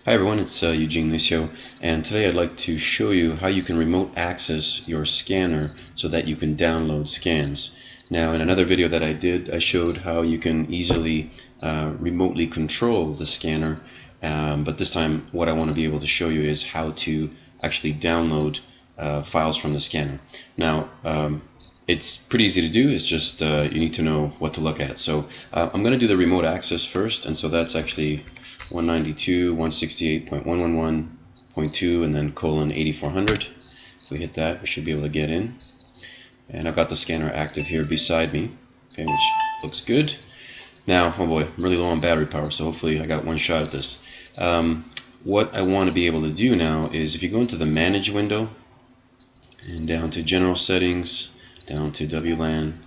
Hi everyone, it's Eugene Lucio, and today I'd like to show you how you can remote access your scanner so that you can download scans. Now, in another video that I did, I showed how you can easily remotely control the scanner, but this time what I want to be able to show you is how to actually download files from the scanner. Now, it's pretty easy to do. It's just you need to know what to look at. So I'm going to do the remote access first, and so that's actually 192.168.111.2 and then :8400. If we hit that, we should be able to get in. And I've got the scanner active here beside me, okay, which looks good. Now, oh boy, I'm really low on battery power, so hopefully I got one shot at this. What I want to be able to do now is if you go into the Manage window and down to General Settings, down to WLAN,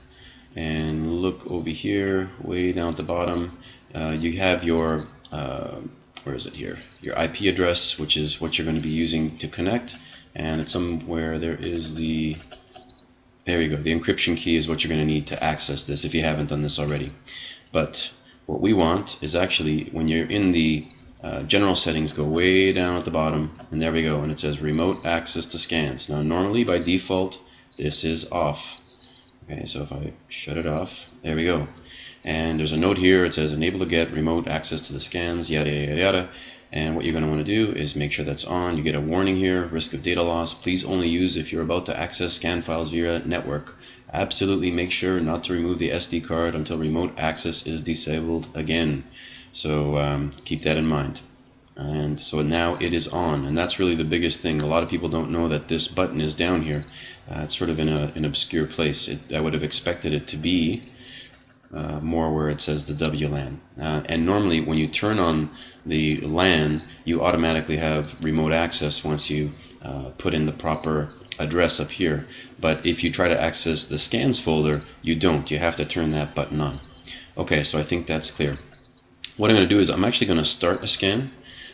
and look over here, way down at the bottom, you have your where is it here? Your IP address, which is what you're going to be using to connect, and it's somewhere there is the, there you go, the encryption key is what you're going to need to access this if you haven't done this already. But what we want is actually when you're in the general settings, go way down at the bottom, and there we go, and it says remote access to scans. Now normally by default this is off. Okay, so if I shut it off, there we go. And there's a note here, it says enable to get remote access to the scans, yada yada yada. And what you're going to want to do is make sure that's on. You get a warning here, risk of data loss. Please only use if you're about to access scan files via network. Absolutely make sure not to remove the SD card until remote access is disabled again. So keep that in mind. And so now it is on, and that's really the biggest thing. A lot of people don't know that this button is down here. It's sort of in an obscure place. I would have expected it to be more where it says the WLAN. And normally when you turn on the LAN, you automatically have remote access once you put in the proper address up here. But if you try to access the scans folder, you don't. You have to turn that button on. Okay, so I think that's clear. What I'm going to do is I'm actually going to start a scan.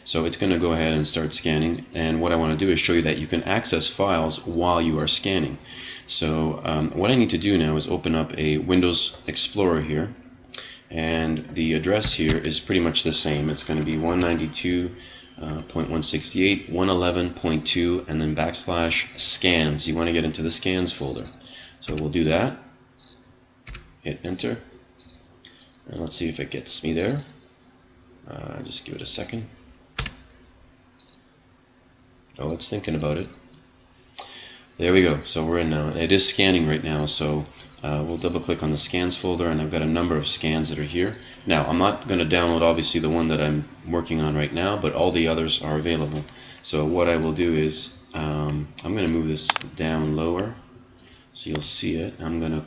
So it's going to go ahead and start scanning, and what I want to do is show you that you can access files while you are scanning. So what I need to do now is open up a Windows Explorer here, and the address here is pretty much the same. It's going to be 192.168.111.2 and then \scans. You want to get into the scans folder. So we'll do that. Hit enter, and let's see if it gets me there. Just give it a second. Oh, it's thinking about it. There we go. So we're in now. It is scanning right now, so we'll double click on the scans folder, and I've got a number of scans that are here. Now, I'm not going to download obviously the one that I'm working on right now, but all the others are available. So what I will do is I'm going to move this down lower so you'll see it. I'm going to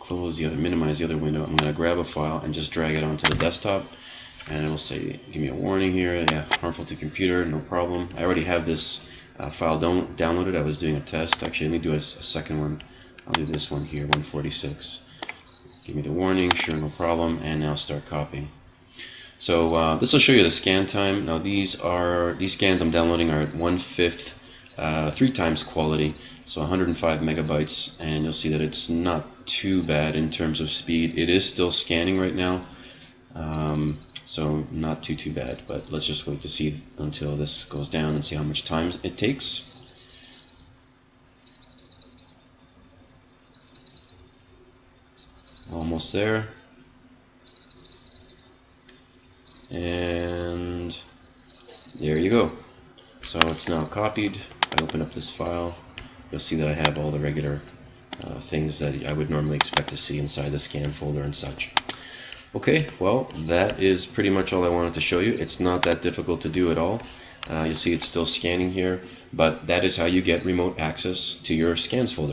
close the other, minimize the other window. I'm going to grab a file and just drag it onto the desktop. And it will say, give me a warning here, yeah, harmful to computer, no problem. I already have this file downloaded. I was doing a test. Actually, let me do a second one. I'll do this one here, 146. Give me the warning, sure, no problem, and now start copying. So this will show you the scan time. Now these scans I'm downloading are at 1/5, 3 times quality, so 105 megabytes, and you'll see that it's not too bad in terms of speed. It is still scanning right now. So not too bad, but let's just wait to see until this goes down and see how much time it takes. Almost there. And there you go. So it's now copied. If I open up this file, you'll see that I have all the regular things that I would normally expect to see inside the scan folder and such. Okay, well, that is pretty much all I wanted to show you. It's not that difficult to do at all. You'll see it's still scanning here, but that is how you get remote access to your scans folder.